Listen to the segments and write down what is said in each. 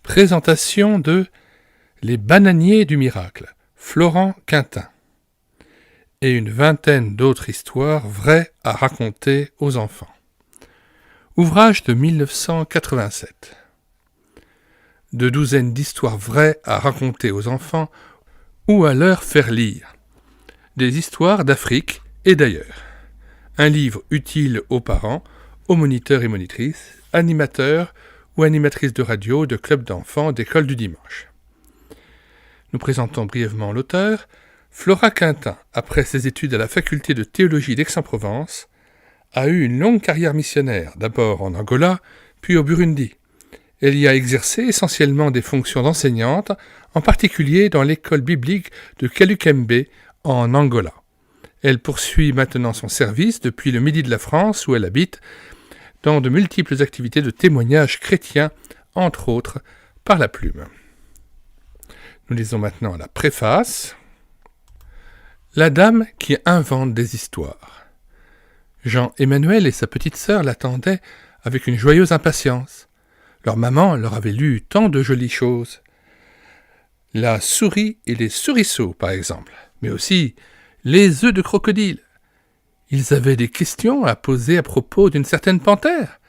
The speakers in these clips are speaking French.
Présentation de Les bananiers du miracle, Florent Quintin, et une vingtaine d'autres histoires vraies à raconter aux enfants. Ouvrage de 1987. De douzaines d'histoires vraies à raconter aux enfants ou à leur faire lire. Des histoires d'Afrique et d'ailleurs. Un livre utile aux parents, aux moniteurs et monitrices, animateurs ou animatrices de radio, de clubs d'enfants, d'école du dimanche. Nous présentons brièvement l'auteur. Florent Quintin, après ses études à la faculté de théologie d'Aix-en-Provence, a eu une longue carrière missionnaire, d'abord en Angola, puis au Burundi. Elle y a exercé essentiellement des fonctions d'enseignante, en particulier dans l'école biblique de Kalukembe, en Angola. Elle poursuit maintenant son service depuis le midi de la France, où elle habite, dans de multiples activités de témoignage chrétien, entre autres par la plume. Nous lisons maintenant la préface. La dame qui invente des histoires. Jean-Emmanuel et sa petite sœur l'attendaient avec une joyeuse impatience. Leur maman leur avait lu tant de jolies choses. La souris et les souriceaux, par exemple, mais aussi les œufs de crocodile. Ils avaient des questions à poser à propos d'une certaine panthère,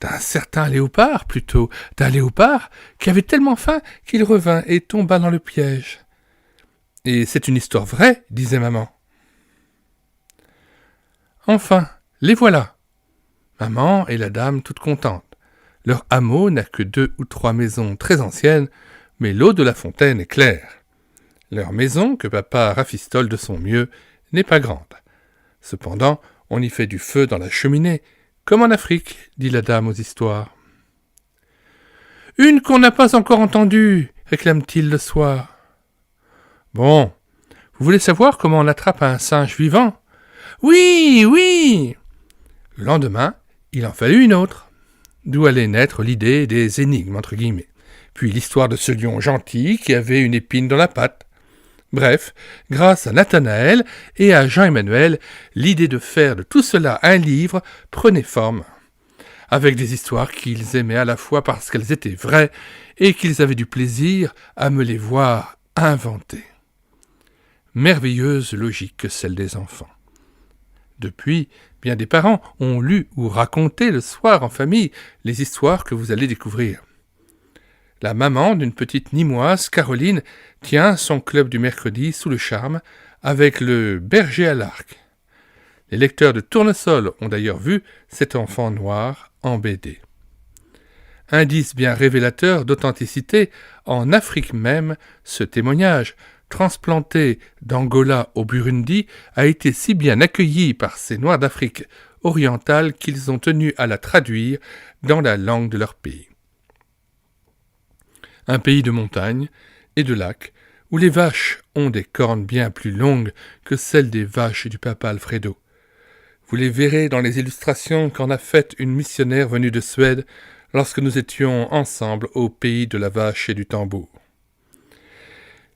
d'un certain léopard plutôt, d'un léopard qui avait tellement faim qu'il revint et tomba dans le piège. Et c'est une histoire vraie, disait maman. Enfin, les voilà. Maman et la dame toutes contentes. Leur hameau n'a que 2 ou 3 maisons très anciennes, mais l'eau de la fontaine est claire. Leur maison, que papa rafistole de son mieux, n'est pas grande. Cependant, on y fait du feu dans la cheminée, comme en Afrique, dit la dame aux histoires. « Une qu'on n'a pas encore entendue, réclame-t-il le soir. « Bon, vous voulez savoir comment on attrape un singe vivant ? » ?»« Oui, oui !» Le lendemain, il en fallut une autre, d'où allait naître l'idée des énigmes, entre guillemets, puis l'histoire de ce lion gentil qui avait une épine dans la patte. Bref, grâce à Nathanaël et à Jean-Emmanuel, l'idée de faire de tout cela un livre prenait forme, avec des histoires qu'ils aimaient à la fois parce qu'elles étaient vraies et qu'ils avaient du plaisir à me les voir inventer. Merveilleuse logique que celle des enfants. Depuis, bien des parents ont lu ou raconté le soir en famille les histoires que vous allez découvrir. La maman d'une petite Nîmoise, Caroline, tient son club du mercredi sous le charme avec le berger à l'arc. Les lecteurs de Tournesol ont d'ailleurs vu cet enfant noir en BD. Indice bien révélateur d'authenticité, en Afrique même, ce témoignage, transplanté d'Angola au Burundi, a été si bien accueilli par ces Noirs d'Afrique orientale qu'ils ont tenu à la traduire dans la langue de leur pays. Un pays de montagnes et de lacs, où les vaches ont des cornes bien plus longues que celles des vaches du papa Alfredo. Vous les verrez dans les illustrations qu'en a faites une missionnaire venue de Suède lorsque nous étions ensemble au pays de la vache et du tambour.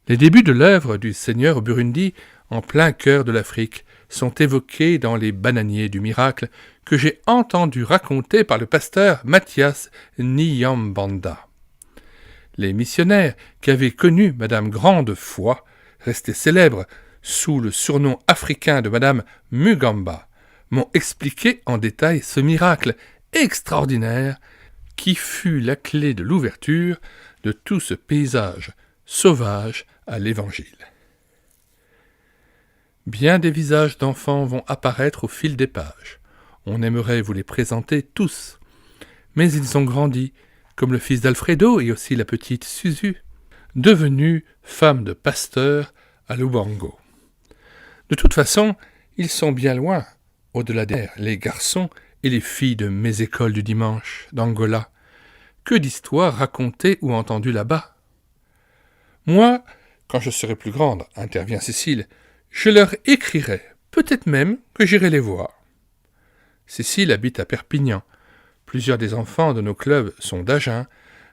Les débuts de l'œuvre du Seigneur au Burundi, en plein cœur de l'Afrique, sont évoqués dans les bananiers du miracle que j'ai entendu raconter par le pasteur Mathias Nyambanda. Les missionnaires qui avaient connu Madame Grande-Foi, restée célèbre sous le surnom africain de Madame Mugamba, m'ont expliqué en détail ce miracle extraordinaire qui fut la clé de l'ouverture de tout ce paysage sauvage à l'Évangile. Bien des visages d'enfants vont apparaître au fil des pages. On aimerait vous les présenter tous, mais ils ont grandi, comme le fils d'Alfredo et aussi la petite Suzu, devenue femme de pasteur à Lubango. De toute façon, ils sont bien loin, au-delà des mers, les garçons et les filles de mes écoles du dimanche d'Angola. Que d'histoires racontées ou entendues là-bas. Moi, quand je serai plus grande, intervient Cécile, je leur écrirai, peut-être même que j'irai les voir. Cécile habite à Perpignan. Plusieurs des enfants de nos clubs sont d'Agen,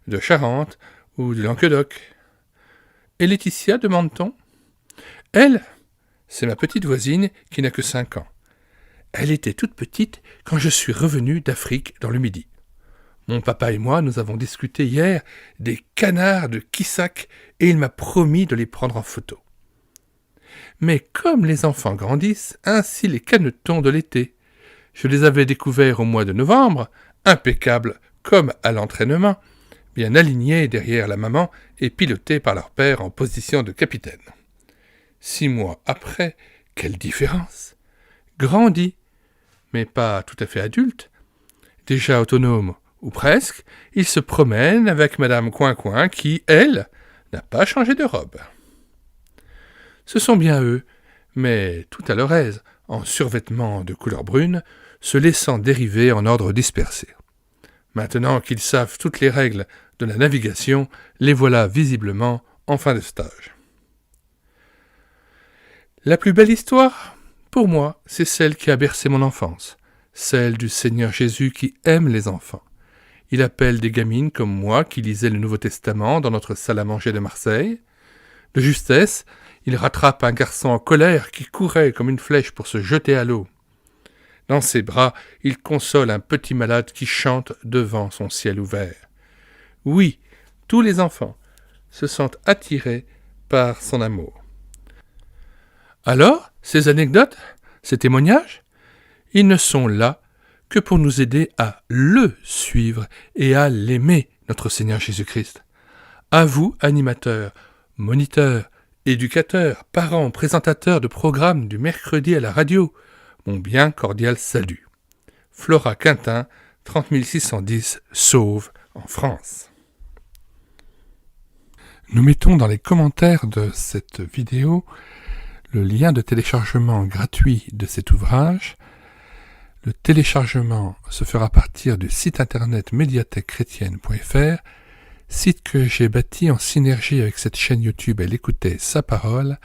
de Charente ou de Languedoc. Et Laetitia, demande-t-on ? Elle, c'est ma petite voisine qui n'a que 5 ans. Elle était toute petite quand je suis revenu d'Afrique dans le Midi. Mon papa et moi, nous avons discuté hier des canards de Quissac et il m'a promis de les prendre en photo. Mais comme les enfants grandissent, ainsi les canetons de l'été. Je les avais découverts au mois de novembre, impeccables comme à l'entraînement, bien alignés derrière la maman et pilotés par leur père en position de capitaine. 6 mois après, quelle différence! Grandis, mais pas tout à fait adulte, déjà autonome ou presque, ils se promènent avec Madame Coin-Coin qui, elle, n'a pas changé de robe. Ce sont bien eux, mais tout à leur aise, en survêtement de couleur brune, se laissant dériver en ordre dispersé. Maintenant qu'ils savent toutes les règles de la navigation, les voilà visiblement en fin de stage. La plus belle histoire, pour moi, c'est celle qui a bercé mon enfance, celle du Seigneur Jésus qui aime les enfants. Il appelle des gamines comme moi qui lisaient le Nouveau Testament dans notre salle à manger de Marseille. De justesse, il rattrape un garçon en colère qui courait comme une flèche pour se jeter à l'eau. Dans ses bras, il console un petit malade qui chante devant son ciel ouvert. Oui, tous les enfants se sentent attirés par son amour. Alors, ces anecdotes, ces témoignages, ils ne sont là que pour nous aider à le suivre et à l'aimer, notre Seigneur Jésus-Christ. À vous, animateurs, moniteurs, éducateurs, parents, présentateurs de programmes du mercredi à la radio, mon bien cordial salut. Flora Quintin, 30 610, Sauve, en France. Nous mettons dans les commentaires de cette vidéo le lien de téléchargement gratuit de cet ouvrage. Le téléchargement se fera à partir du site internet médiathèquechrétienne.fr, site que j'ai bâti en synergie avec cette chaîne YouTube Elle écoutait sa parole,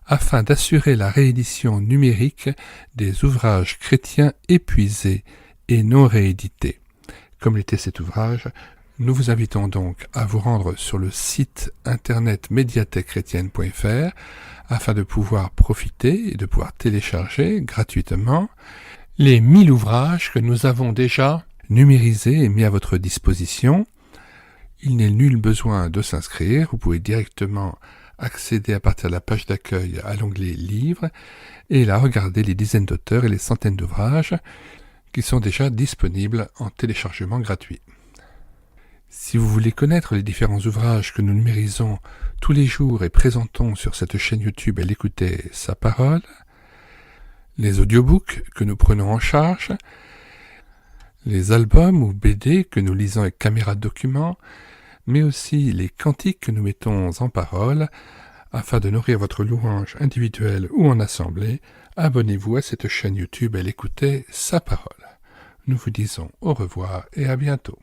afin d'assurer la réédition numérique des ouvrages chrétiens épuisés et non réédités. Comme l'était cet ouvrage, nous vous invitons donc à vous rendre sur le site internet médiathèquechrétienne.fr afin de pouvoir profiter et de pouvoir télécharger gratuitement les 1000 ouvrages que nous avons déjà numérisés et mis à votre disposition. Il n'est nul besoin de s'inscrire, vous pouvez directement accéder à partir de la page d'accueil à l'onglet Livres et là regarder les dizaines d'auteurs et les centaines d'ouvrages qui sont déjà disponibles en téléchargement gratuit. Si vous voulez connaître les différents ouvrages que nous numérisons tous les jours et présentons sur cette chaîne YouTube Elle écoutait sa parole, les audiobooks que nous prenons en charge, les albums ou BD que nous lisons avec caméra de document, mais aussi les cantiques que nous mettons en parole, afin de nourrir votre louange individuelle ou en assemblée, abonnez-vous à cette chaîne YouTube Elle écoutait sa parole. Nous vous disons au revoir et à bientôt.